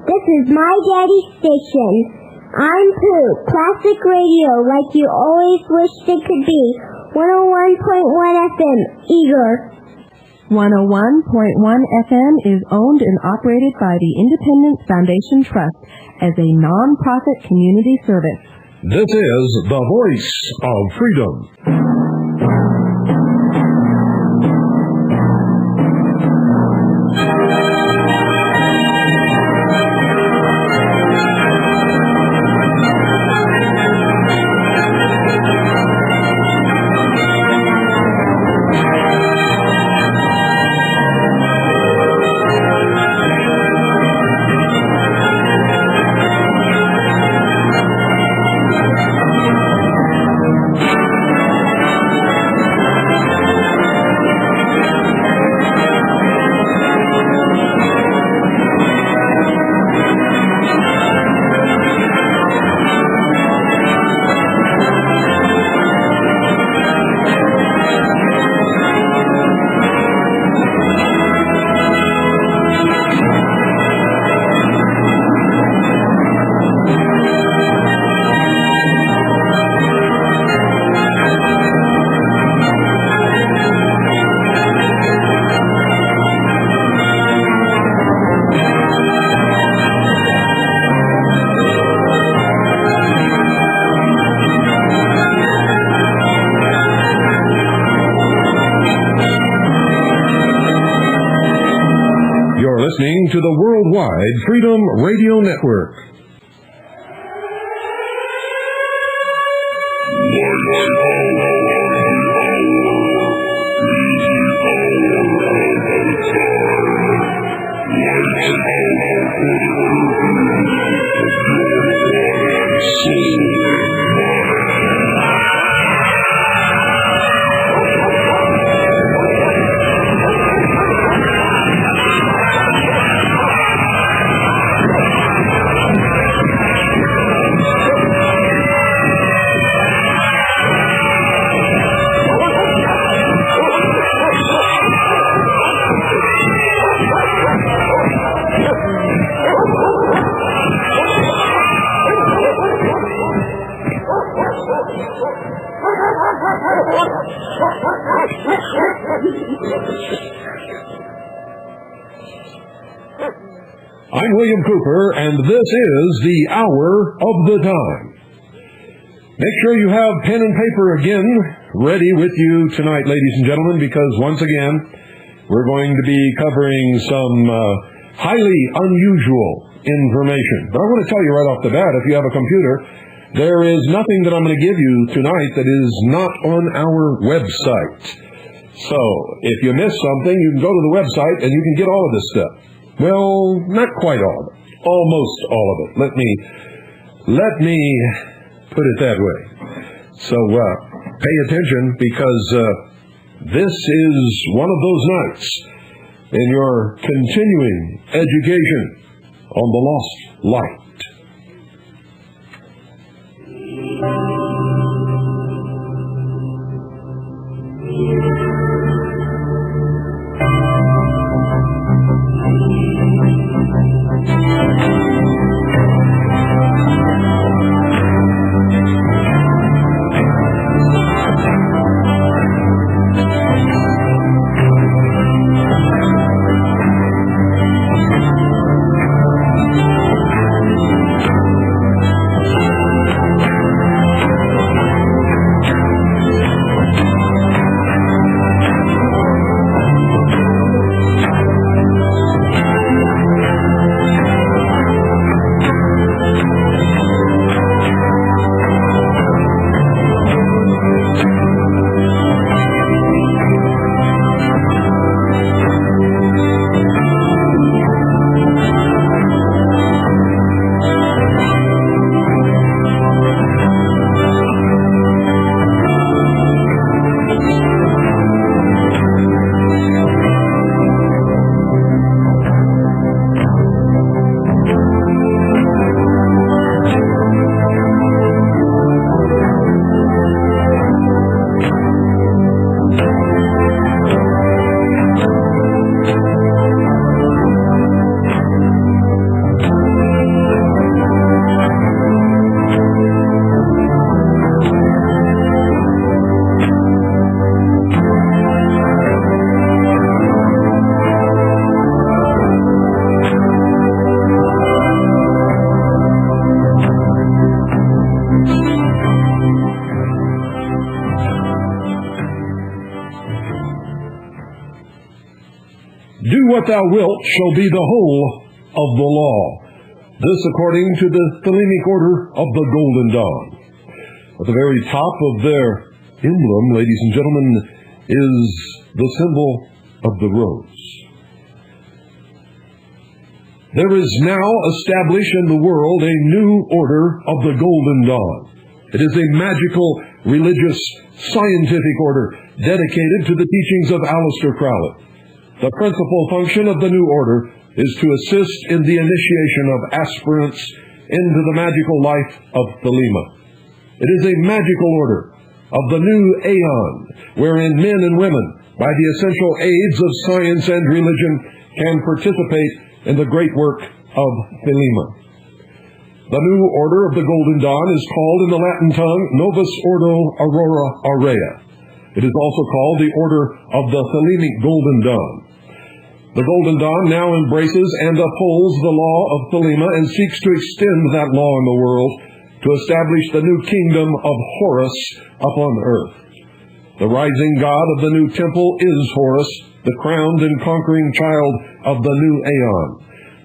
This is my daddy's station. I'm Pooh, classic radio like you always wished it could be. 101.1 FM, Eager. 101.1 FM is owned and operated by the Independence Foundation Trust as a non-profit community service. This is the voice of freedom. Listening to the Worldwide Freedom Radio Network. I'm William Cooper, and this is the Hour of the Time. Make sure you have pen and paper again ready with you tonight, ladies and gentlemen, because once again, we're going to be covering some highly unusual information. But I want to tell you right off the bat, if you have a computer, there is nothing that I'm going to give you tonight that is not on our website. So, if you miss something, you can go to the website and you can get all of this stuff. Well, not quite all of it. Almost all of it. Let me put it that way. So, pay attention, because this is one of those nights in your continuing education on the lost light. what thou wilt shall be the whole of the law. This according to the Thelemic order of the Golden Dawn. At the very top of their emblem, ladies and gentlemen, is the symbol of the rose. There is now established in the world a new order of the Golden Dawn. It is a magical, religious, scientific order dedicated to the teachings of Aleister Crowley. The principal function of the new order is to assist in the initiation of aspirants into the magical life of Thelema. It is a magical order of the new aeon, wherein men and women, by the essential aids of science and religion, can participate in the great work of Thelema. The new order of the Golden Dawn is called in the Latin tongue Novus Ordo Aurora Aurea. It is also called the Order of the Thelemic Golden Dawn. The Golden Dawn now embraces and upholds the law of Thelema and seeks to extend that law in the world to establish the new kingdom of Horus upon earth. The rising god of the new temple is Horus, the crowned and conquering child of the new aeon,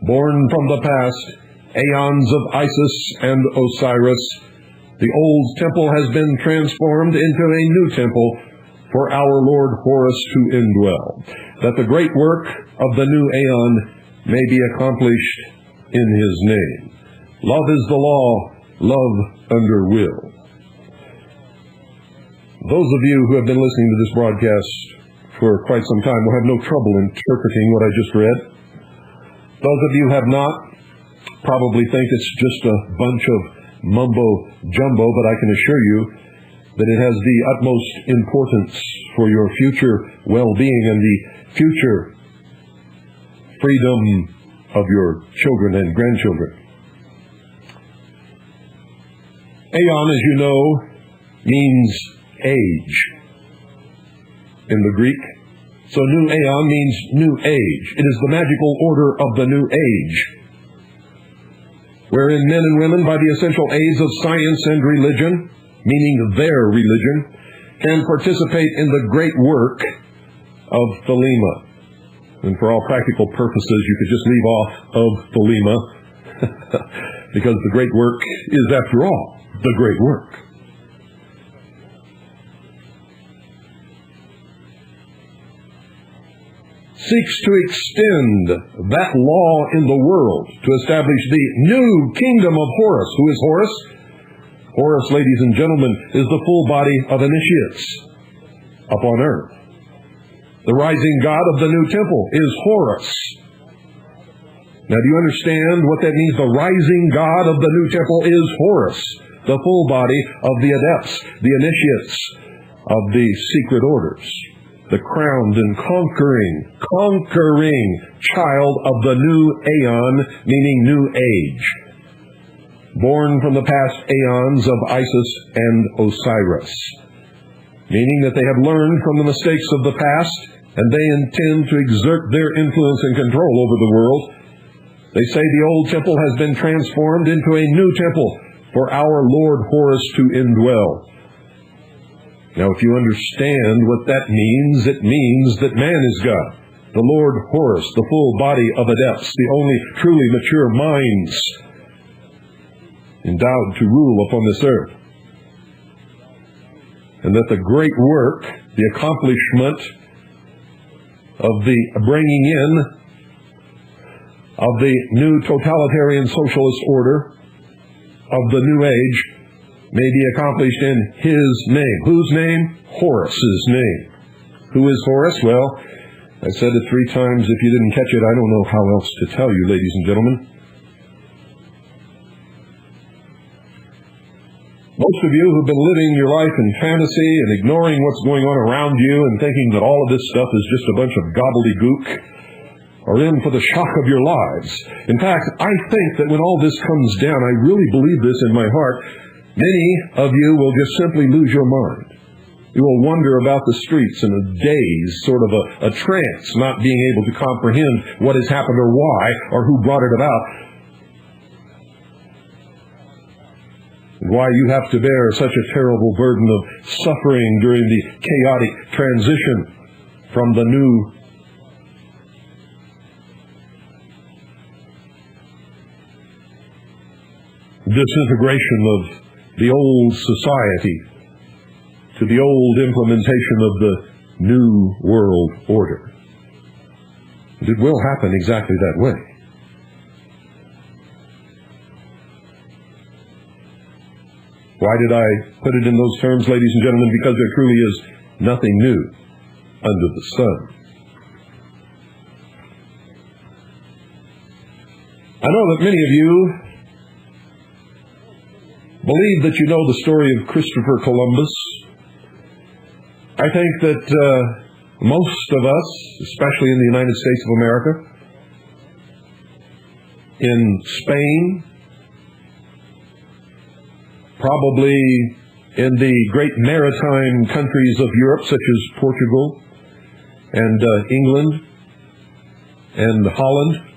born from the past aeons of Isis and Osiris. The old temple has been transformed into a new temple for our Lord Horus to indwell, that the great work of the new aeon may be accomplished in his name. Love is the law, love under will. Those of you who have been listening to this broadcast for quite some time will have no trouble interpreting what I just read. Those of you who have not probably think it's just a bunch of mumbo-jumbo, but I can assure you that it has the utmost importance for your future well-being and the future freedom of your children and grandchildren. Aeon, as you know, means age in the Greek. So new aeon means new age. It is the magical order of the new age, wherein men and women, by the essential aids of science and religion, meaning their religion, can participate in the great work of Thelema. And for all practical purposes, you could just leave off of Thelema, because the great work is, after all, the great work. Seeks to extend that law in the world to establish the new kingdom of Horus. Who is Horus? Horus, ladies and gentlemen, is the full body of initiates upon earth. The rising god of the new temple is Horus. Now, do you understand what that means? The rising god of the new temple is Horus, the full body of the adepts, the initiates of the secret orders. The crowned and conquering child of the new aeon, meaning new age, born from the past aeons of Isis and Osiris, meaning that they have learned from the mistakes of the past, and they intend to exert their influence and control over the world. They say the old temple has been transformed into a new temple for our Lord Horus to indwell. Now, if you understand what that means, it means that man is God. The Lord Horus, the full body of adepts, the only truly mature minds endowed to rule upon this earth. And that the great work, the accomplishment of the bringing in of the new totalitarian socialist order of the new age may be accomplished in his name. Whose name? Horus's name. Who is Horus? Well, I said it 3 times. If you didn't catch it, I don't know how else to tell you, ladies and gentlemen. Most of you who've been living your life in fantasy and ignoring what's going on around you and thinking that all of this stuff is just a bunch of gobbledygook are in for the shock of your lives. In fact, I think that when all this comes down, I really believe this in my heart, many of you will just simply lose your mind. You will wander about the streets in a daze, sort of a trance, not being able to comprehend what has happened or why or who brought it about, and why you have to bear such a terrible burden of suffering during the chaotic transition from the new disintegration of the old society to the old implementation of the new world order. It will happen exactly that way. Why did I put it in those terms, ladies and gentlemen? Because there truly is nothing new under the sun. I know that many of you believe that you know the story of Christopher Columbus. I think that most of us, especially in the United States of America, in Spain, probably in the great maritime countries of Europe, such as Portugal and England and Holland,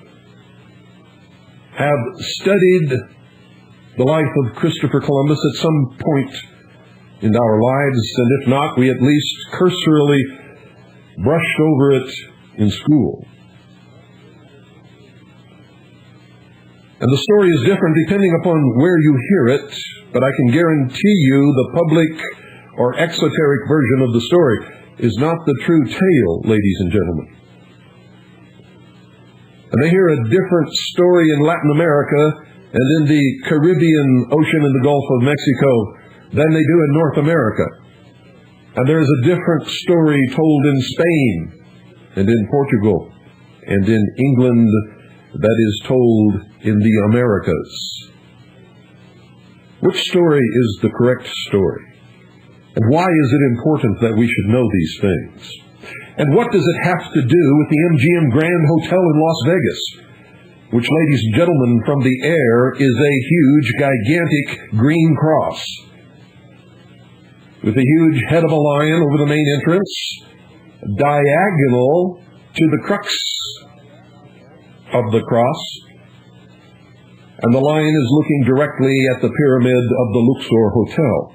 have studied the life of Christopher Columbus at some point in our lives, and if not, we at least cursorily brushed over it in school. And the story is different depending upon where you hear it, but I can guarantee you the public or exoteric version of the story is not the true tale, ladies and gentlemen. And they hear a different story in Latin America and in the Caribbean Ocean and the Gulf of Mexico than they do in North America. And there is a different story told in Spain and in Portugal and in England that is told in the Americas. Which story is the correct story? And why is it important that we should know these things? And what does it have to do with the MGM Grand Hotel in Las Vegas, which, ladies and gentlemen, from the air is a huge, gigantic green cross with a huge head of a lion over the main entrance, diagonal to the crux of the cross, and the lion is looking directly at the pyramid of the Luxor Hotel,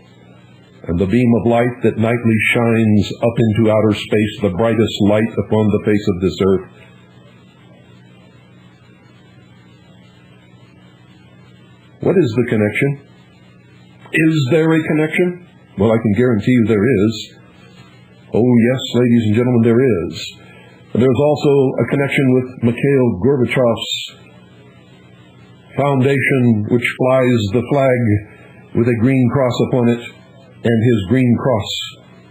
and the beam of light that nightly shines up into outer space, the brightest light upon the face of this earth. What is the connection? Is there a connection? Well, I can guarantee you there is. Oh yes, ladies and gentlemen, there is. There's also a connection with Mikhail Gorbachev's foundation, which flies the flag with a green cross upon it, and his Green Cross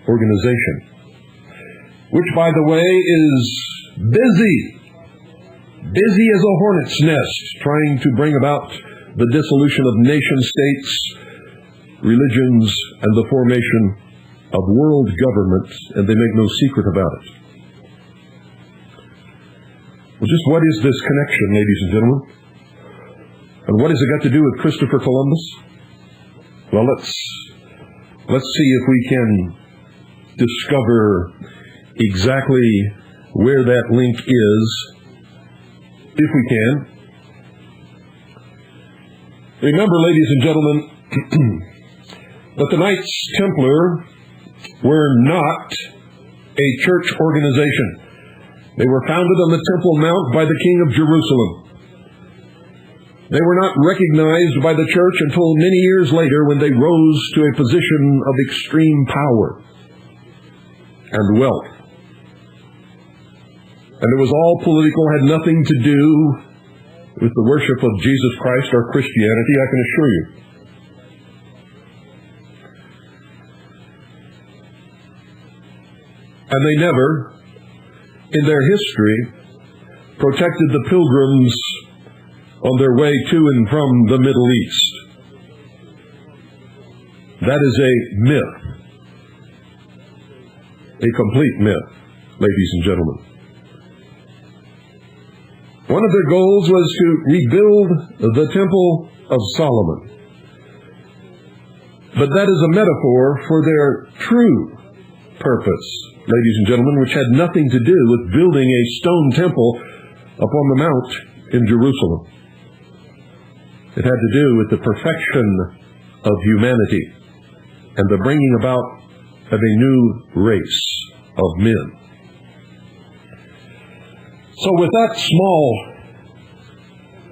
organization, which, by the way, is busy as a hornet's nest, trying to bring about the dissolution of nation-states, religions, and the formation of world government, and they make no secret about it. Well, just what is this connection, ladies and gentlemen? And what has it got to do with Christopher Columbus? Well, let's see if we can discover exactly where that link is, if we can. Remember, ladies and gentlemen, that the Knights Templar were not a church organization. They were founded on the Temple Mount by the King of Jerusalem. They were not recognized by the church until many years later, when they rose to a position of extreme power and wealth. And it was all political, had nothing to do with the worship of Jesus Christ or Christianity, I can assure you. And they never, in their history, protected the pilgrims on their way to and from the Middle East. That is a myth. A complete myth, ladies and gentlemen. One of their goals was to rebuild the Temple of Solomon. But that is a metaphor for their true purpose, ladies and gentlemen, which had nothing to do with building a stone temple upon the mount in Jerusalem. It had to do with the perfection of humanity and the bringing about of a new race of men. So with that small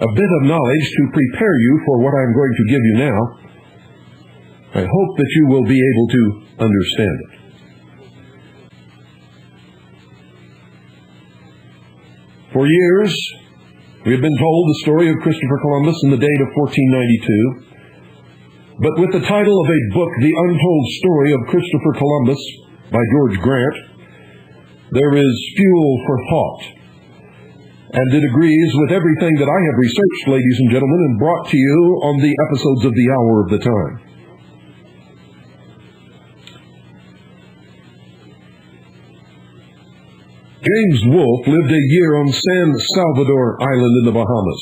a bit of knowledge to prepare you for what I'm going to give you now. I hope that you will be able to understand it. For years, we have been told the story of Christopher Columbus and the date of 1492. But with the title of a book, The Untold Story of Christopher Columbus by George Grant, there is fuel for thought. And it agrees with everything that I have researched, ladies and gentlemen, and brought to you on the episodes of The Hour of the Time. James Wolfe lived a year on San Salvador Island in the Bahamas.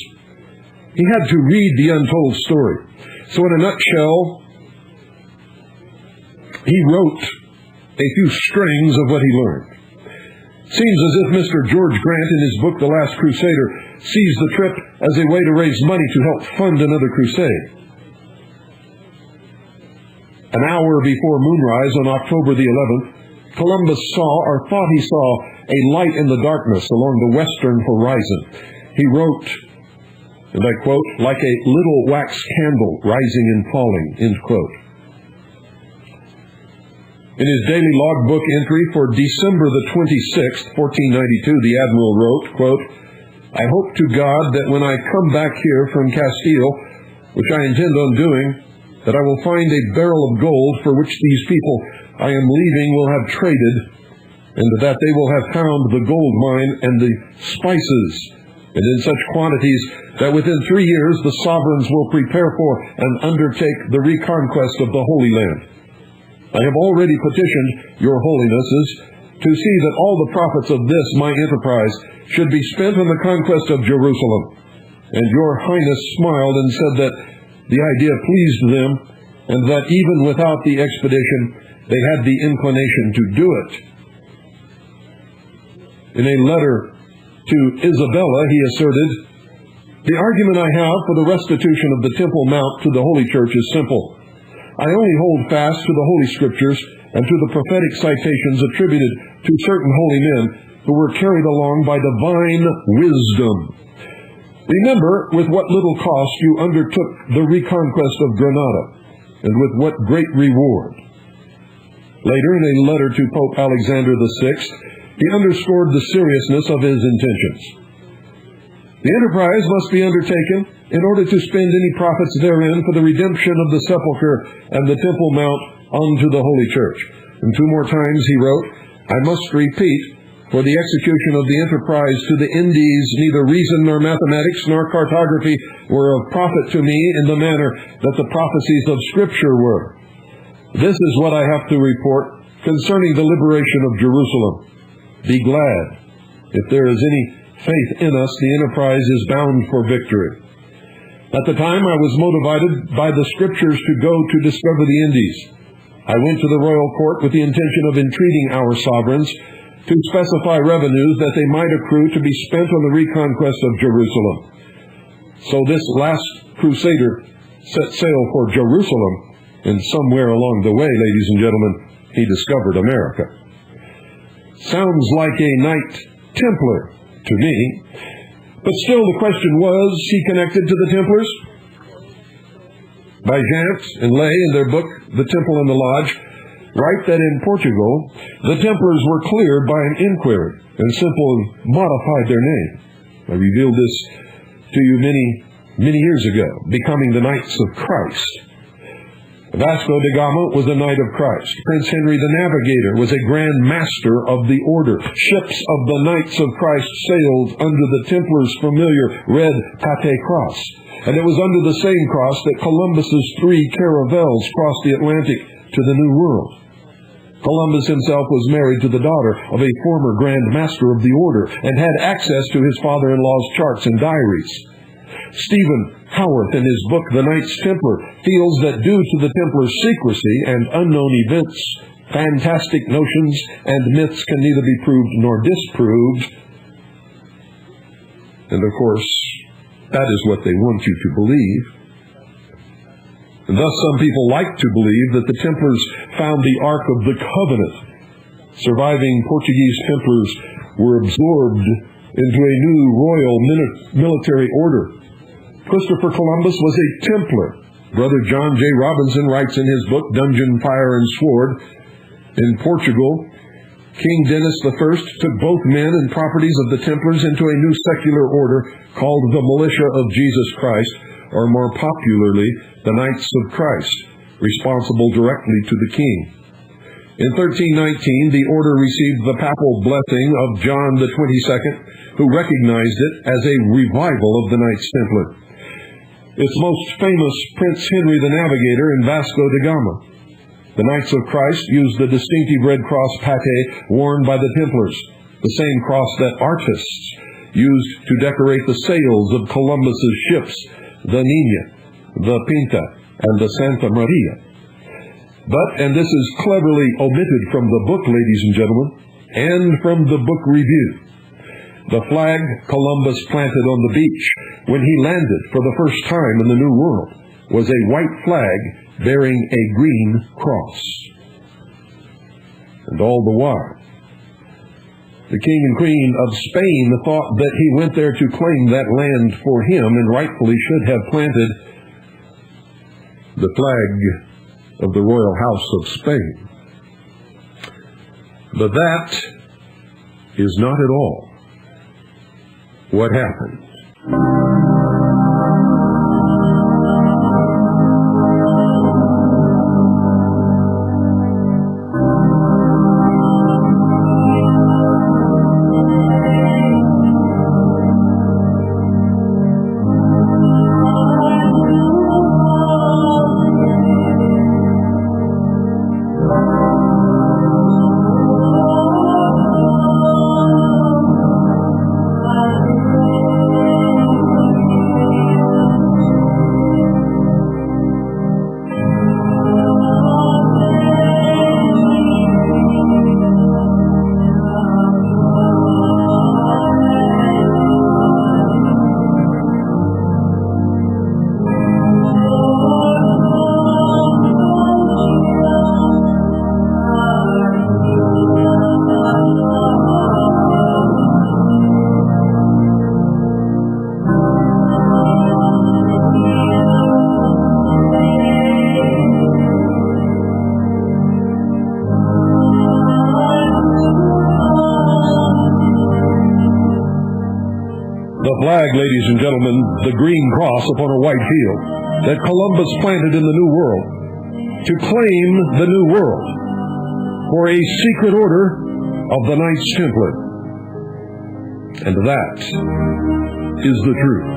He had to read the untold story. So in a nutshell, he wrote a few strings of what he learned. Seems as if Mr. George Grant, in his book The Last Crusader, sees the trip as a way to raise money to help fund another crusade. An hour before moonrise on October the 11th, Columbus saw, or thought he saw, a light in the darkness along the western horizon. He wrote, and I quote, "like a little wax candle rising and falling," end quote. In his daily logbook entry for December the 26th, 1492, the Admiral wrote, quote, "I hope to God that when I come back here from Castile, which I intend on doing, that I will find a barrel of gold for which these people I am leaving will have traded, and that they will have found the gold mine and the spices, and in such quantities that within 3 years the sovereigns will prepare for and undertake the reconquest of the Holy Land. I have already petitioned your holinesses to see that all the profits of this my enterprise should be spent on the conquest of Jerusalem. And your highness smiled and said that the idea pleased them, and that even without the expedition they had the inclination to do it." In a letter to Isabella, he asserted, "The argument I have for the restitution of the Temple Mount to the Holy Church is simple. I only hold fast to the Holy Scriptures and to the prophetic citations attributed to certain holy men who were carried along by divine wisdom. Remember with what little cost you undertook the reconquest of Granada, and with what great reward." Later, in a letter to Pope Alexander VI, he underscored the seriousness of his intentions. The enterprise must be undertaken in order to spend any profits therein for the redemption of the sepulchre and the Temple Mount unto the Holy Church. And 2 more times he wrote, "I must repeat, for the execution of the enterprise to the Indies, neither reason nor mathematics nor cartography were of profit to me in the manner that the prophecies of Scripture were. This is what I have to report concerning the liberation of Jerusalem. Be glad. If there is any faith in us, the enterprise is bound for victory. At the time I was motivated by the Scriptures to go to discover the Indies. I went to the royal court with the intention of entreating our sovereigns to specify revenues that they might accrue to be spent on the reconquest of Jerusalem. So this last crusader set sail for Jerusalem, and somewhere along the way, ladies and gentlemen, he discovered America. Sounds like a Knight Templar to me. But still the question was he connected to the Templars? By Jant and Lay in their book, The Temple and the Lodge, write that in Portugal, the Templars were cleared by an inquiry and simply modified their name. I revealed this to you many years ago, becoming the Knights of Christ. Vasco da Gama was a Knight of Christ. Prince Henry the Navigator was a Grand Master of the Order. Ships of the Knights of Christ sailed under the Templars' familiar red Pate cross. And it was under the same cross that Columbus's 3 caravels crossed the Atlantic to the New World. Columbus himself was married to the daughter of a former Grand Master of the Order and had access to his father-in-law's charts and diaries. Stephen Howarth, in his book The Knights Templar, feels that due to the Templars' secrecy and unknown events, fantastic notions and myths can neither be proved nor disproved. And of course, that is what they want you to believe. And thus some people like to believe that the Templars found the Ark of the Covenant. Surviving Portuguese Templars were absorbed into a new royal military order, Christopher Columbus was a Templar. Brother John J. Robinson writes in his book, Dungeon, Fire, and Sword, in Portugal, King Dennis I took both men and properties of the Templars into a new secular order called the Militia of Jesus Christ, or more popularly, the Knights of Christ, responsible directly to the king. In 1319, the order received the papal blessing of John the 22nd, who recognized it as a revival of the Knights Templar. Its most famous Prince Henry the Navigator and Vasco da Gama. The Knights of Christ used the distinctive red cross pate worn by the Templars, the same cross that artists used to decorate the sails of Columbus's ships, the Niña, the Pinta, and the Santa Maria. But, and this is cleverly omitted from the book, ladies and gentlemen, and from the book review, the flag Columbus planted on the beach when he landed for the first time in the New World was a white flag bearing a green cross. And all the while, the King and Queen of Spain thought that he went there to claim that land for him and rightfully should have planted the flag of the Royal House of Spain. But that is not at all what happened. The flag, ladies and gentlemen, the green cross upon a white field that Columbus planted in the New World to claim the New World for a secret order of the Knights Templar. And that is the truth.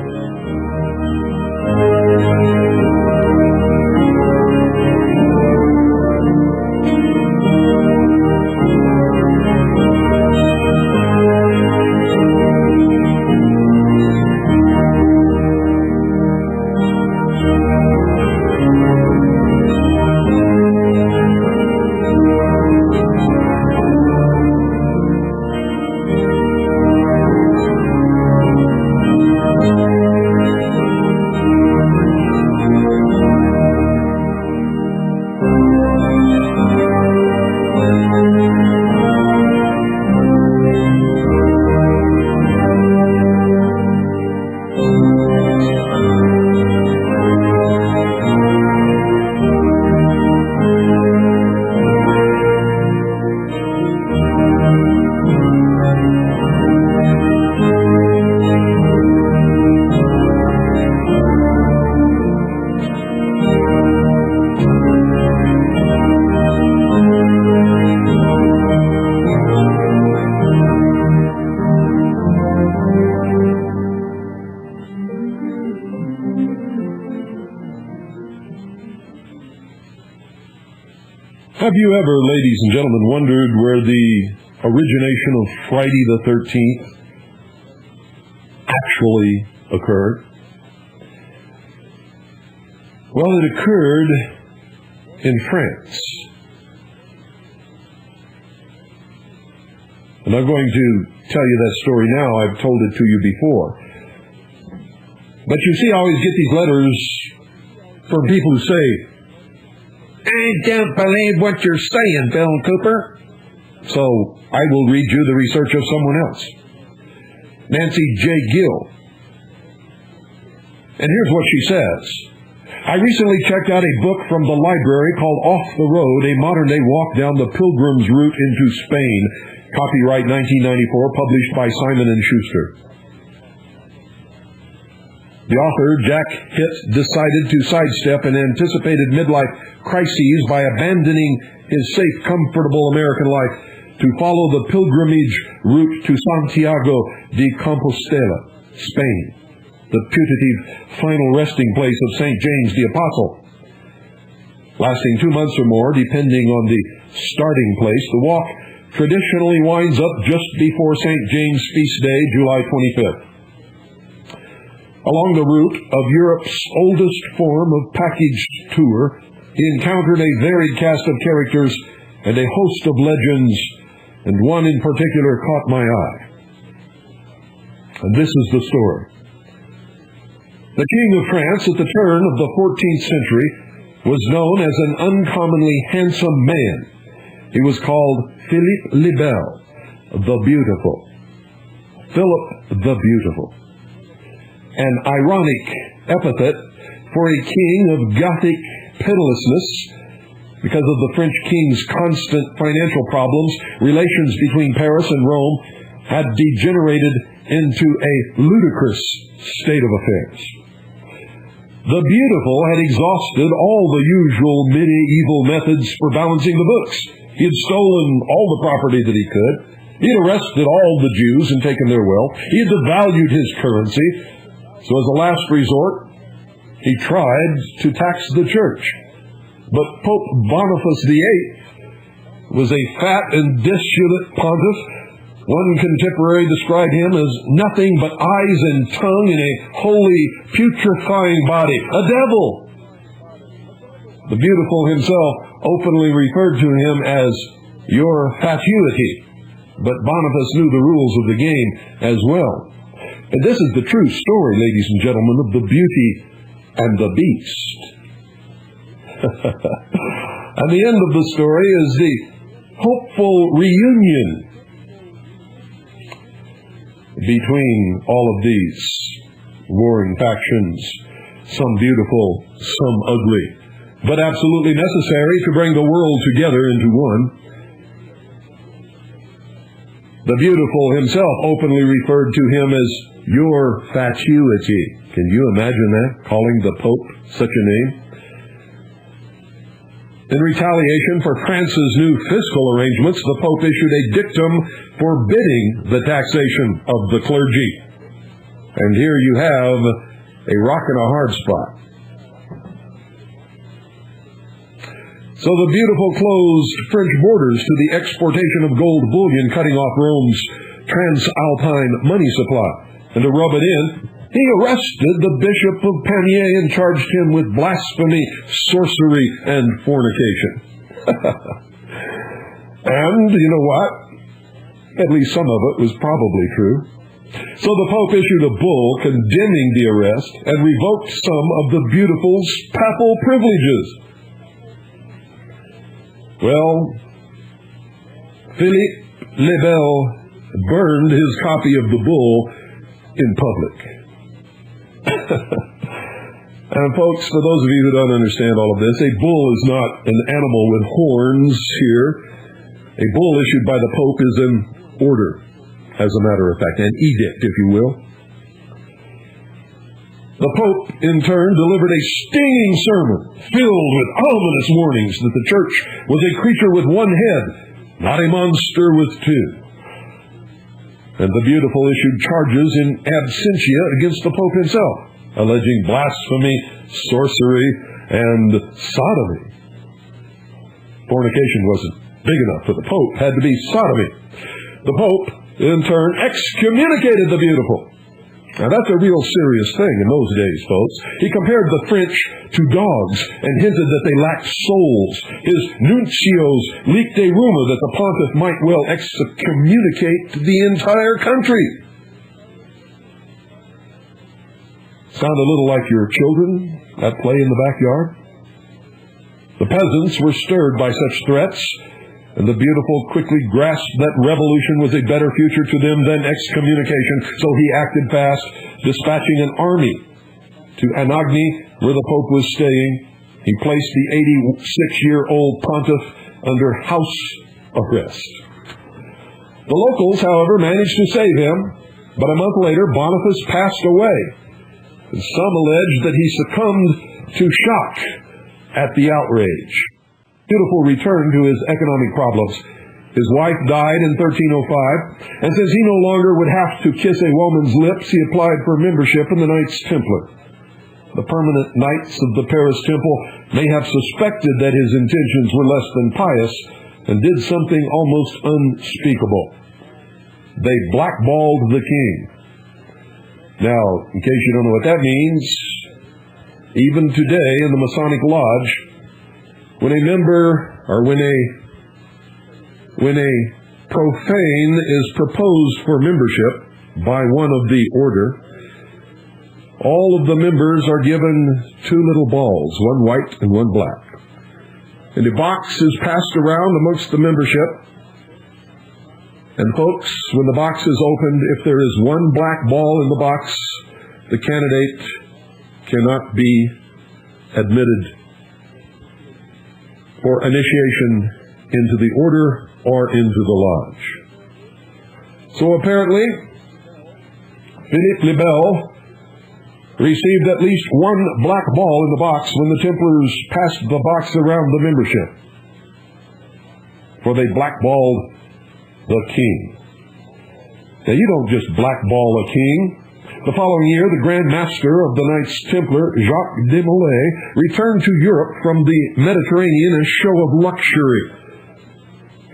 Have you ever, ladies and gentlemen, wondered where the origination of Friday the 13th actually occurred? Well, it occurred in France. I'm not going to tell you that story now. I've told it to you before. But you see, I always get these letters from people who say, "I don't believe what you're saying, Bill Cooper." So I will read you the research of someone else. Nancy J. Gill And here's what she says. I recently checked out a book from the library called Off the Road, a modern-day walk down the pilgrim's route into Spain. Copyright 1994, published by Simon & Schuster. The author, Jack Hitt, decided to sidestep an anticipated midlife crises by abandoning his safe, comfortable American life to follow the pilgrimage route to Santiago de Compostela, Spain, the putative final resting place of St. James the Apostle. Lasting 2 months or more, depending on the starting place, the walk traditionally winds up just before St. James' feast day, July 25th. Along the route of Europe's oldest form of packaged tour, he encountered a varied cast of characters and a host of legends, and one in particular caught my eye. And this is the story. The King of France at the turn of the 14th century was known as an uncommonly handsome man. He was called Philippe le Bel, the Beautiful. Philip the Beautiful. An ironic epithet for a king of Gothic pitilessness because of the French king's constant financial problems. Relations between Paris and Rome had degenerated into a ludicrous state of affairs. The Beautiful had exhausted all the usual medieval methods for balancing the books. He had stolen all the property that he could. He had arrested all the Jews and taken their wealth. He had devalued his currency. So as a last resort, he tried to tax the church. But Pope Boniface VIII was a fat and dissolute pontiff. One contemporary described him as nothing but eyes and tongue in a holy, putrefying body, a devil. The Beautiful himself openly referred to him as your fatuity. But Boniface knew the rules of the game as well. And this is the true story, ladies and gentlemen, of the Beauty and the Beast. And the end of the story is the hopeful reunion between all of these warring factions, some beautiful, some ugly, but absolutely necessary to bring the world together into one. The Beautiful himself openly referred to him as your fatuity. Can you imagine that? Calling the Pope such a name? In retaliation for France's new fiscal arrangements, the Pope issued a dictum forbidding the taxation of the clergy. And here you have a rock and a hard spot. So the Beautiful closed French borders to the exportation of gold bullion, cutting off Rome's transalpine money supply. And to rub it in, he arrested the Bishop of Pamiers and charged him with blasphemy, sorcery, and fornication. And you know what? At least some of it was probably true. So the Pope issued a bull condemning the arrest and revoked some of the Beautiful's papal privileges. Well, Philippe le Bel burned his copy of the bull in public. And folks, for those of you who don't understand all of this, a bull is not an animal with horns here. A bull issued by the Pope is an order, as a matter of fact, an edict, if you will. The Pope, in turn, delivered a stinging sermon filled with ominous warnings that the church was a creature with one head, not a monster with two. And the Beautiful issued charges in absentia against the Pope himself, alleging blasphemy, sorcery, and sodomy. Fornication wasn't big enough for the Pope, had to be sodomy. The Pope, in turn, excommunicated the Beautiful. Now that's a real serious thing in those days, folks. He compared the French to dogs and hinted that they lacked souls. His nuncios leaked a rumor that the pontiff might well excommunicate the entire country. Sound a little like your children at play in the backyard? The peasants were stirred by such threats, and the Beautiful quickly grasped that revolution was a better future to them than excommunication, so he acted fast, dispatching an army to Anagni, where the Pope was staying. He placed the 86-year-old pontiff under house arrest. The locals, however, managed to save him, but a month later Boniface passed away. And some allege that he succumbed to shock at the outrage. Beautiful returned to his economic problems. His wife died in 1305, and since he no longer would have to kiss a woman's lips, he applied for membership in the Knights Templar. The permanent Knights of the Paris Temple may have suspected that his intentions were less than pious and did something almost unspeakable. They blackballed the king. Now, in case you don't know what that means, even today in the Masonic Lodge, when a member or when a profane is proposed for membership by one of the order, all of the members are given two little balls, one white and one black. And a box is passed around amongst the membership. And folks, when the box is opened, if there is one black ball in the box, the candidate cannot be admitted for initiation into the order or into the lodge. So apparently, Philippe le Bel received at least one black ball in the box when the Templars passed the box around the membership. For they blackballed the king. Now, you don't just blackball a king. The following year, the Grand Master of the Knights Templar, Jacques de Molay, returned to Europe from the Mediterranean in a show of luxury.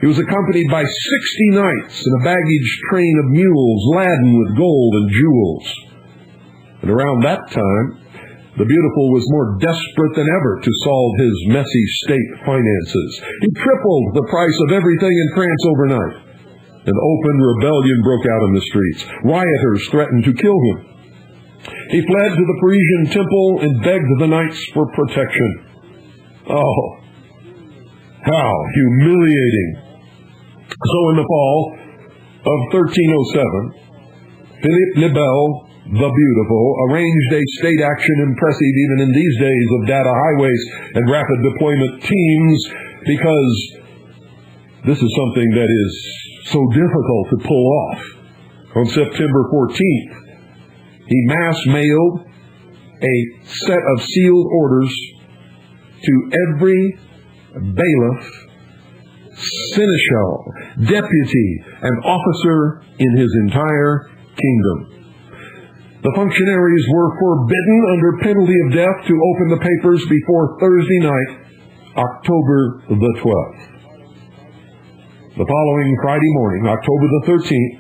He was accompanied by 60 knights and a baggage train of mules laden with gold and jewels. And around that time, the Beautiful was more desperate than ever to solve his messy state finances. He tripled the price of everything in France overnight. An open rebellion broke out in the streets. Rioters threatened to kill him. He fled to the Parisian temple and begged the knights for protection. Oh, how humiliating. So in the fall of 1307, Philippe le Bel, the Beautiful, arranged a state action impressive even in these days of data highways and rapid deployment teams, because this is something that is so difficult to pull off. On September 14th, he mass-mailed a set of sealed orders to every bailiff, seneschal, deputy, and officer in his entire kingdom. The functionaries were forbidden under penalty of death to open the papers before Thursday night, October the 12th. The following Friday morning, October the 13th,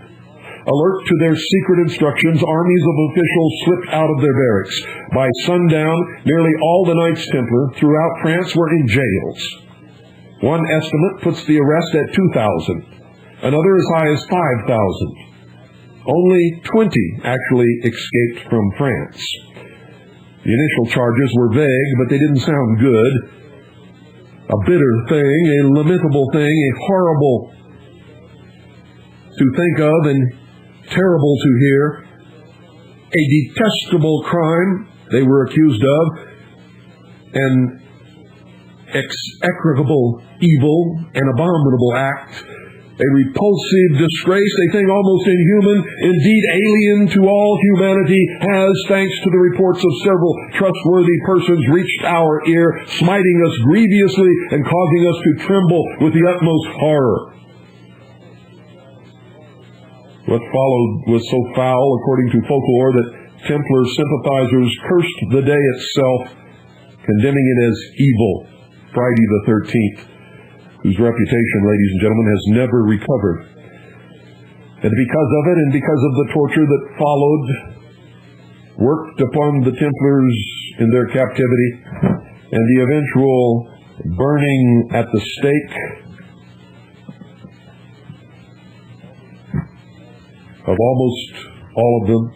alert to their secret instructions, armies of officials slipped out of their barracks. By sundown, nearly all the Knights Templar throughout France were in jails. One estimate puts the arrest at 2,000, another as high as 5,000. Only 20 actually escaped from France. The initial charges were vague, but they didn't sound good. A bitter thing, a lamentable thing, a horrible to think of and terrible to hear. A detestable crime they were accused of, an execrable evil, an abominable act, a repulsive disgrace, a thing almost inhuman, indeed alien to all humanity, has, thanks to the reports of several trustworthy persons, reached our ear, smiting us grievously and causing us to tremble with the utmost horror. What followed was so foul, according to folklore, that Templar sympathizers cursed the day itself, condemning it as evil, Friday the 13th. Whose reputation, ladies and gentlemen, has never recovered. And because of it, and because of the torture that followed, worked upon the Templars in their captivity, and the eventual burning at the stake of almost all of them,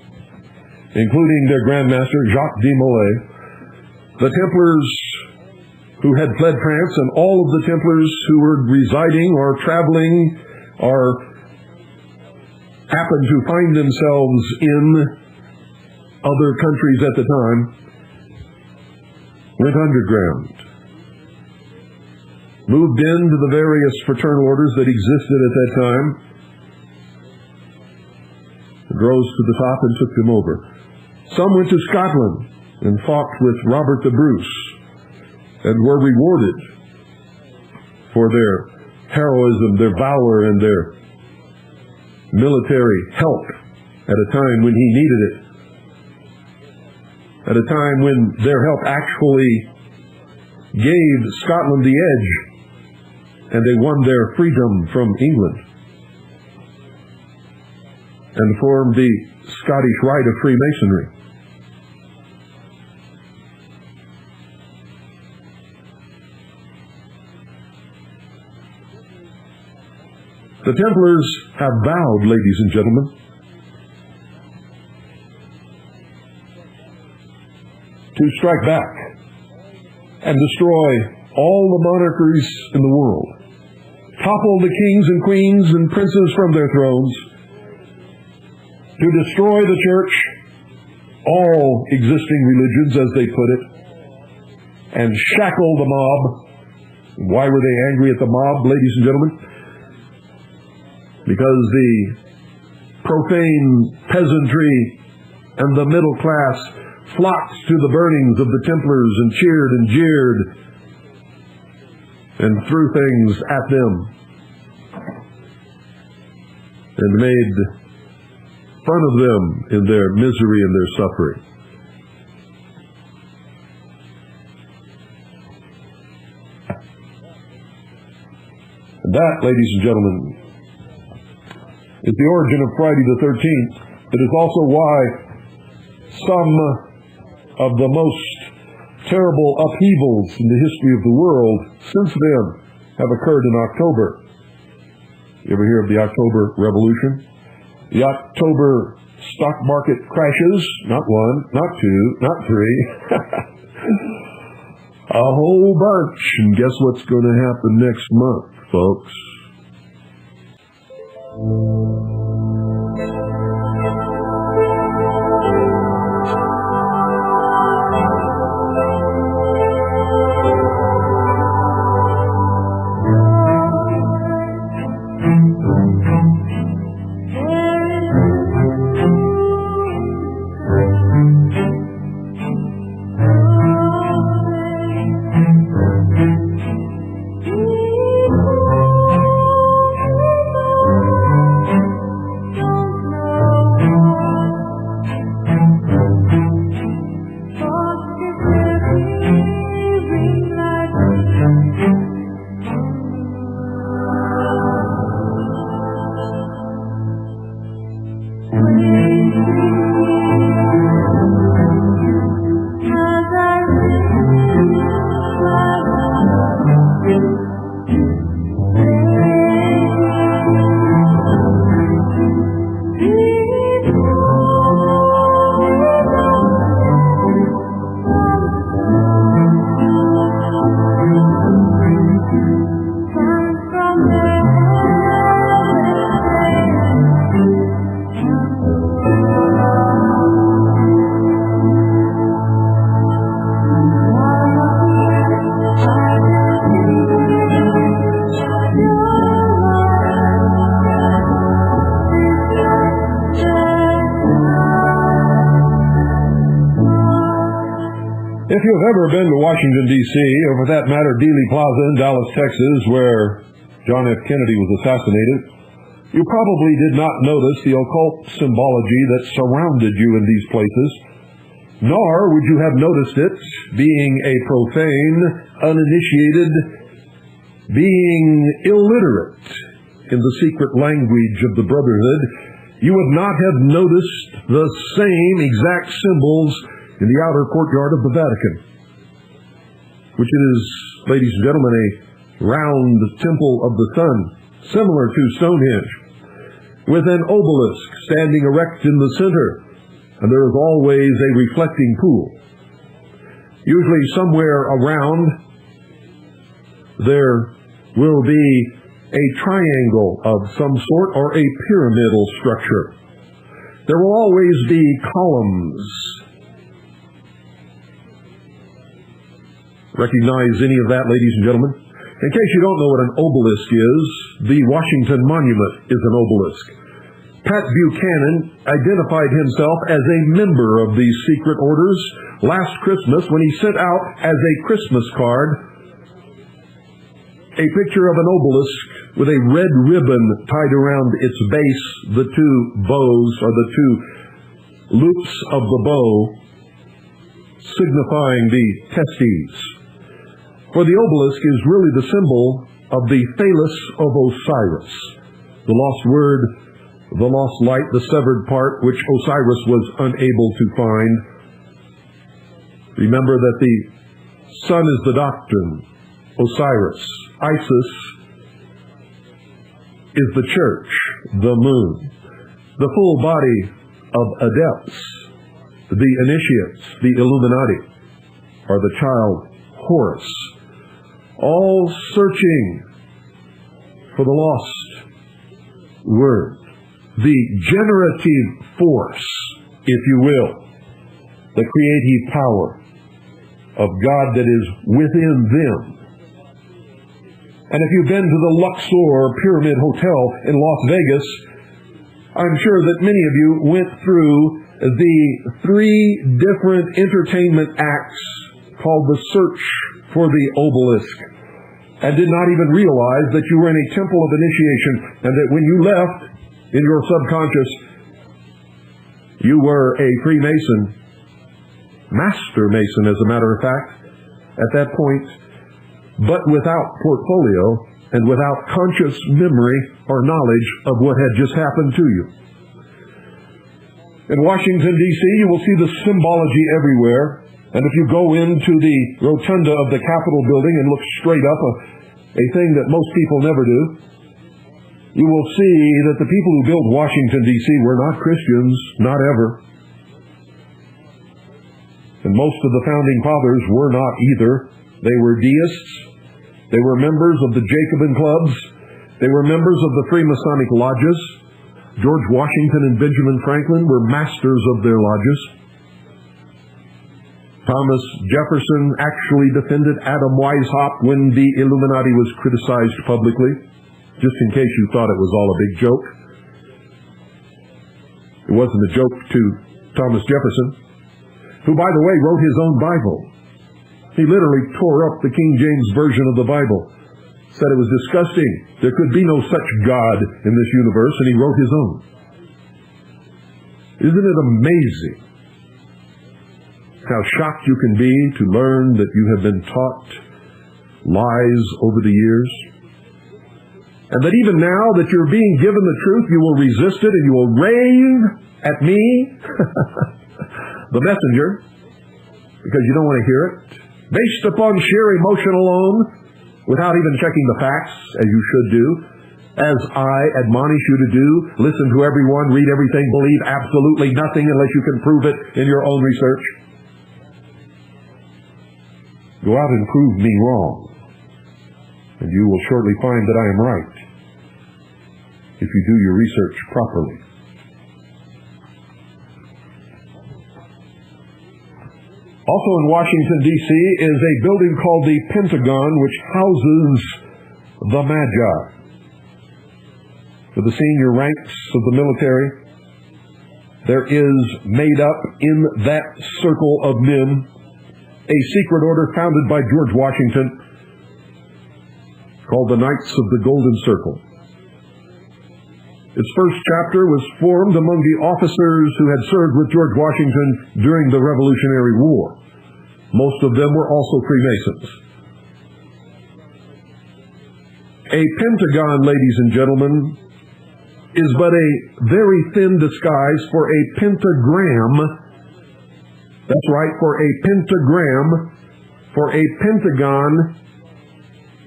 including their Grand Master, Jacques de Molay, the Templars who had fled France, and all of the Templars who were residing or traveling or happened to find themselves in other countries at the time, went underground, moved into the various fraternal orders that existed at that time, and rose to the top and took them over. Some went to Scotland and fought with Robert the Bruce and were rewarded for their heroism, their valor, and their military help at a time when he needed it, at a time when their help actually gave Scotland the edge and they won their freedom from England and formed the Scottish Rite of Freemasonry. The Templars have vowed, ladies and gentlemen, to strike back and destroy all the monarchies in the world, topple the kings and queens and princes from their thrones, to destroy the church, all existing religions, as they put it, and shackle the mob. Why were they angry at the mob, ladies and gentlemen? Because the profane peasantry and the middle class flocked to the burnings of the Templars and cheered and jeered and threw things at them and made fun of them in their misery and their suffering. And that, ladies and gentlemen, is the origin of Friday the 13th. It is also why some of the most terrible upheavals in the history of the world since then have occurred in October. You ever hear of the October Revolution? The October stock market crashes, not one, not two, not three, a whole bunch. And guess what's going to happen next month, folks? If you've ever been to Washington, D.C., or for that matter, Dealey Plaza in Dallas, Texas, where John F. Kennedy was assassinated, you probably did not notice the occult symbology that surrounded you in these places, nor would you have noticed it being a profane, uninitiated, being illiterate in the secret language of the Brotherhood. You would not have noticed the same exact symbols in the outer courtyard of the Vatican, which is, ladies and gentlemen, a round temple of the sun, similar to Stonehenge, with an obelisk standing erect in the center, and there is always a reflecting pool. Usually somewhere around there will be a triangle of some sort or a pyramidal structure. There will always be columns Recognize any of that, ladies and gentlemen? In case you don't know what an obelisk is, the Washington Monument is an obelisk. Pat Buchanan identified himself as a member of these secret orders last Christmas when he sent out as a Christmas card a picture of an obelisk with a red ribbon tied around its base, the two bows, or the two loops of the bow, signifying the testes. For the obelisk is really the symbol of the phallus of Osiris, the lost word, the lost light, the severed part which Osiris was unable to find. Remember that the sun is the doctrine. Osiris, Isis, is the church, the moon. The full body of adepts, the initiates, the Illuminati, are the child Horus, all searching for the lost word, the generative force, if you will, the creative power of God that is within them. And if you've been to the Luxor Pyramid Hotel in Las Vegas, I'm sure that many of you went through the 3 different entertainment acts called the Search for the Obelisk, and did not even realize that you were in a temple of initiation, and that when you left, in your subconscious, you were a Freemason, Master Mason, as a matter of fact, at that point, but without portfolio and without conscious memory or knowledge of what had just happened to you. In Washington, D.C., you will see the symbology everywhere. And if you go into the rotunda of the Capitol building and look straight up, a thing that most people never do, you will see that the people who built Washington, D.C. were not Christians, not ever. And most of the founding fathers were not either. They were deists. They were members of the Jacobin clubs. They were members of the Freemasonic lodges. George Washington and Benjamin Franklin were masters of their lodges. Thomas Jefferson actually defended Adam Weishaupt when the Illuminati was criticized publicly, just in case you thought it was all a big joke. It wasn't a joke to Thomas Jefferson, who, by the way, wrote his own Bible. He literally tore up the King James Version of the Bible, said it was disgusting. There could be no such God in this universe, and he wrote his own. Isn't it amazing how shocked you can be to learn that you have been taught lies over the years? And that even now that you're being given the truth, you will resist it and you will rave at me, the messenger, because you don't want to hear it, based upon sheer emotion alone, without even checking the facts, as you should do, as I admonish you to do. Listen to everyone, read everything, believe absolutely nothing unless you can prove it in your own research. Go out and prove me wrong, and you will shortly find that I am right, if you do your research properly. Also in Washington, D.C. is a building called the Pentagon, which houses the Magi. For the senior ranks of the military, there is made up in that circle of men a secret order founded by George Washington called the Knights of the Golden Circle. Its first chapter was formed among the officers who had served with George Washington during the Revolutionary War. Most of them were also Freemasons. A pentagon, ladies and gentlemen, is but a very thin disguise for a pentagram. That's right, for a pentagram. For a pentagon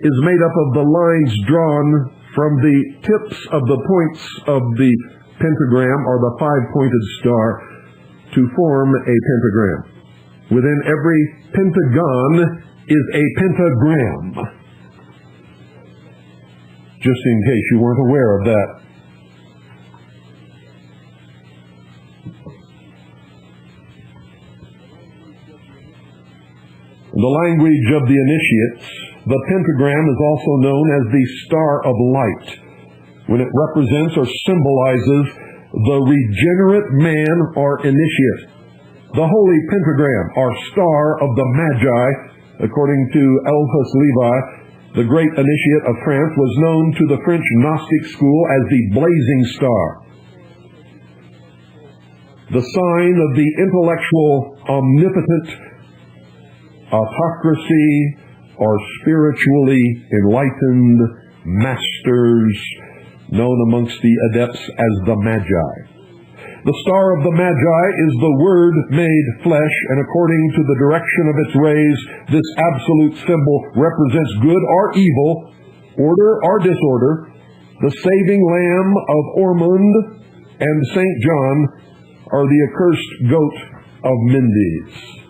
is made up of the lines drawn from the tips of the points of the pentagram, or the 5-pointed star, to form a pentagram. Within every pentagon is a pentagram. Just in case you weren't aware of that. In the language of the initiates, the pentagram is also known as the star of light, when it represents or symbolizes the regenerate man or initiate. The holy pentagram, or star of the Magi, according to Elphas Levi, the great initiate of France, was known to the French Gnostic school as the blazing star, the sign of the intellectual, omnipotent autocracy, or spiritually enlightened masters known amongst the adepts as the Magi. The star of the Magi is the Word made flesh, and according to the direction of its rays, this absolute symbol represents good or evil, order or disorder. The saving Lamb of Ormond and St. John are the accursed goat of Mendes.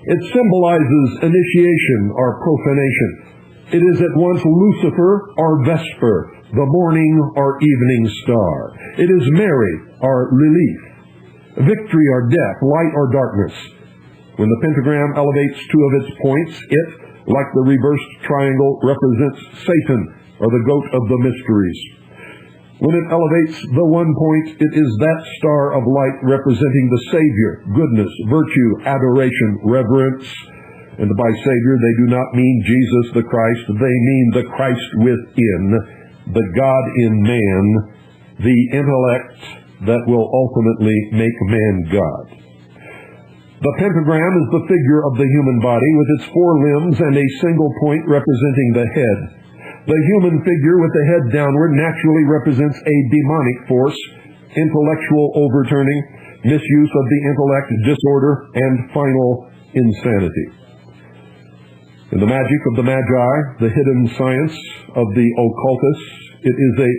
It symbolizes initiation or profanation. It is at once Lucifer or Vesper, the morning or evening star. It is Mary or Lilith, victory or death, light or darkness. When the pentagram elevates two of its points, it, like the reversed triangle, represents Satan or the goat of the mysteries. When it elevates the one point, it is that star of light representing the Savior, goodness, virtue, adoration, reverence. And by Savior, they do not mean Jesus the Christ. They mean the Christ within, the God in man, the intellect that will ultimately make man God. The pentagram is the figure of the human body with its four limbs and a single point representing the head. The human figure with the head downward naturally represents a demonic force, intellectual overturning, misuse of the intellect, disorder, and final insanity. In the magic of the Magi, the hidden science of the occultists, it is a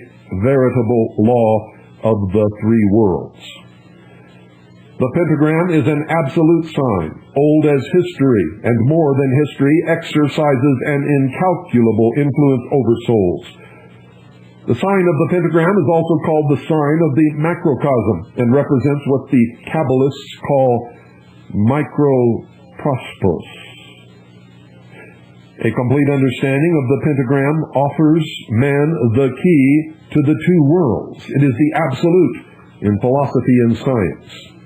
veritable law of the three worlds. The pentagram is an absolute sign, old as history, and more than history, exercises an incalculable influence over souls. The sign of the pentagram is also called the sign of the macrocosm, and represents what the Kabbalists call microprospos. A complete understanding of the pentagram offers man the key to the two worlds. It is the absolute in philosophy and science.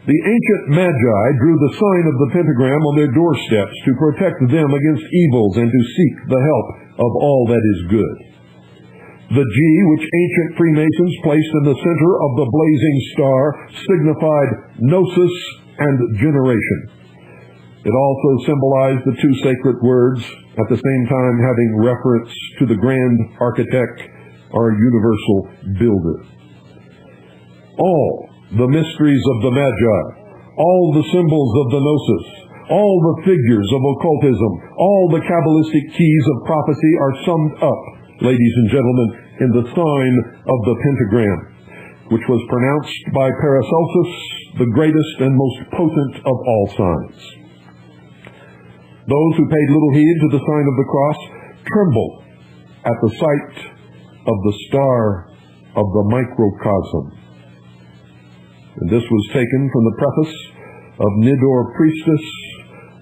The ancient Magi drew the sign of the pentagram on their doorsteps to protect them against evils and to seek the help of all that is good. The G, which ancient Freemasons placed in the center of the blazing star, signified gnosis and generation. It also symbolized the two sacred words, at the same time having reference to the grand architect or universal builder. All the mysteries of the Magi, all the symbols of the gnosis, all the figures of occultism, all the Kabbalistic keys of prophecy are summed up, ladies and gentlemen, in the sign of the pentagram, which was pronounced by Paracelsus the greatest and most potent of all signs. Those who paid little heed to the sign of the cross trembled at the sight of the star of the microcosm. And this was taken from the preface of Nidor Priestess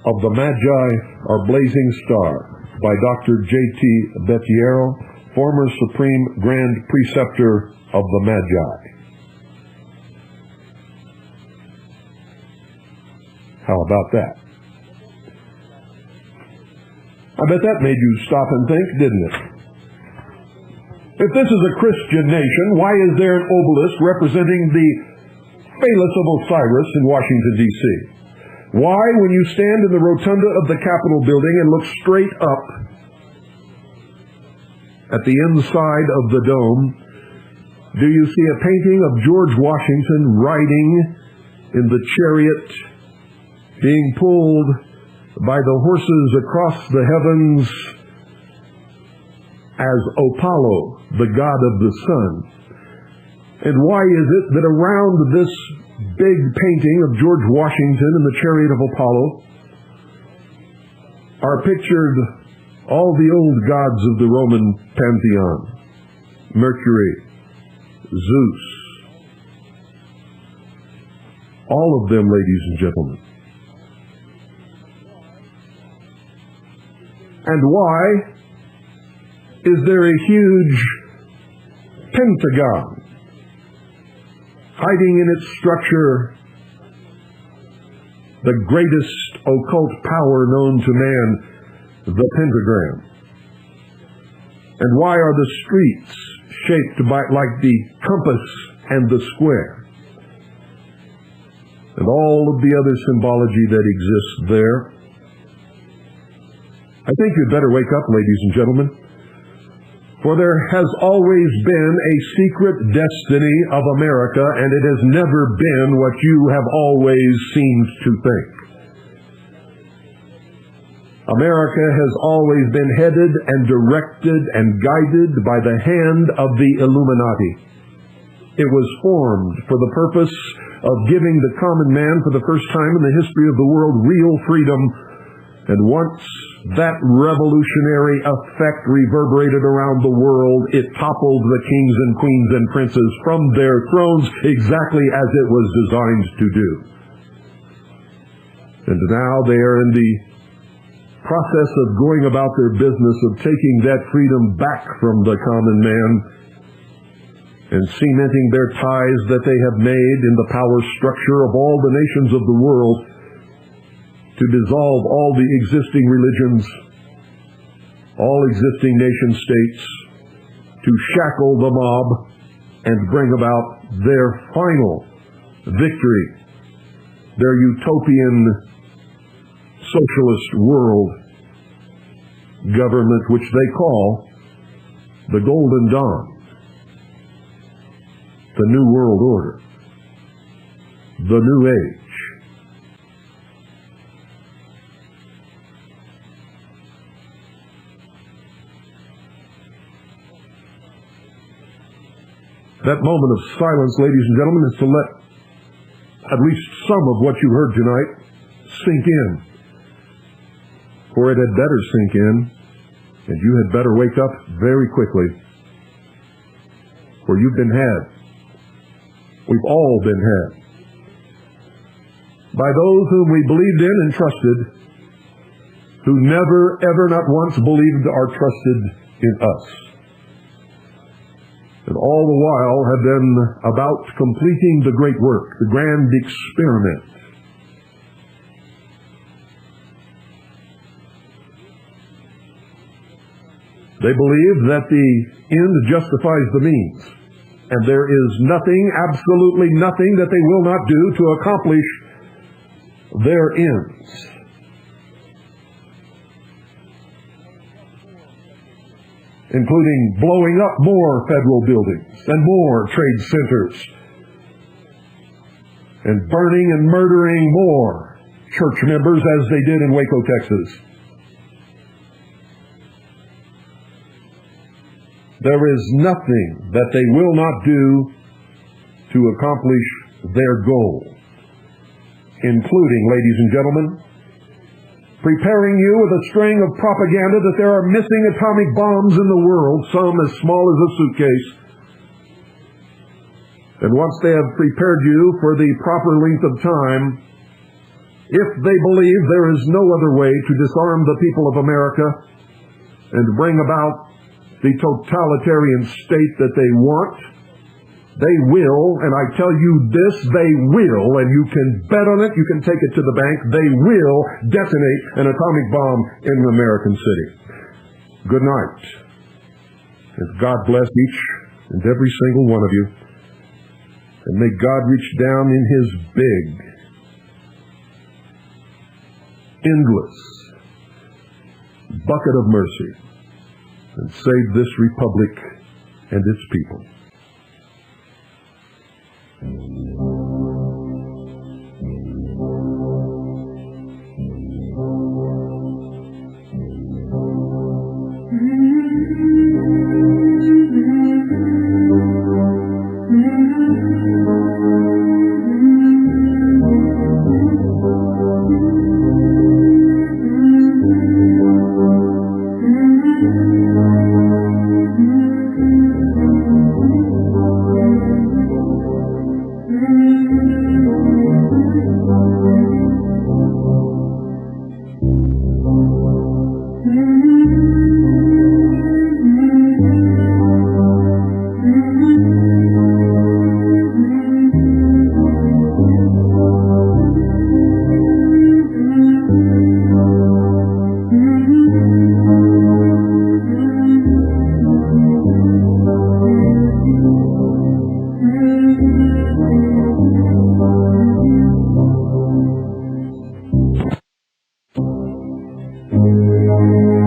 of the Magi, or Blazing Star, by Dr. J.T. Bettiero, former Supreme Grand Preceptor of the Magi. How about that? I bet that made you stop and think, didn't it? If this is a Christian nation, why is there an obelisk representing the Phallus of Osiris in Washington, D.C.? Why, when you stand in the rotunda of the Capitol building and look straight up at the inside of the dome, do you see a painting of George Washington riding in the chariot, being pulled by the horses across the heavens as Apollo, the god of the sun? And why is it that around this big painting of George Washington in the chariot of Apollo are pictured all the old gods of the Roman pantheon? Mercury, Zeus, all of them, ladies and gentlemen. And why is there a huge pentagon hiding in its structure the greatest occult power known to man, the pentagram? And why are the streets shaped like the compass and the square? And all of the other symbology that exists there. I think you'd better wake up, ladies and gentlemen, for there has always been a secret destiny of America, and it has never been what you have always seemed to think. America has always been headed and directed and guided by the hand of the Illuminati. It was formed for the purpose of giving the common man, for the first time in the history of the world, real freedom. And once that revolutionary effect reverberated around the world, it toppled the kings and queens and princes from their thrones exactly as it was designed to do. And now they are in the process of going about their business of taking that freedom back from the common man and cementing their ties that they have made in the power structure of all the nations of the world to dissolve all the existing religions, all existing nation states, to shackle the mob and bring about their final victory, their utopian socialist world government, which they call the Golden Dawn, the New World Order, the New Age. That moment of silence, ladies and gentlemen, is to let at least some of what you heard tonight sink in. For it had better sink in, and you had better wake up very quickly. For you've been had. We've all been had. By those whom we believed in and trusted, who never, ever, not once believed or trusted in us. And all the while have been about completing the great work, the grand experiment. They believe that the end justifies the means, and there is nothing, absolutely nothing, that they will not do to accomplish their ends. Including blowing up more federal buildings and more trade centers, and burning and murdering more church members as they did in Waco, Texas. There is nothing that they will not do to accomplish their goal, including, ladies and gentlemen, preparing you with a string of propaganda that there are missing atomic bombs in the world, some as small as a suitcase. And once they have prepared you for the proper length of time, if they believe there is no other way to disarm the people of America and bring about the totalitarian state that they want, they will, and I tell you this, they will, and you can bet on it, you can take it to the bank, they will detonate an atomic bomb in an American city. Good night. And God bless each and every single one of you. And may God reach down in His big, endless bucket of mercy and save this republic and its people. you.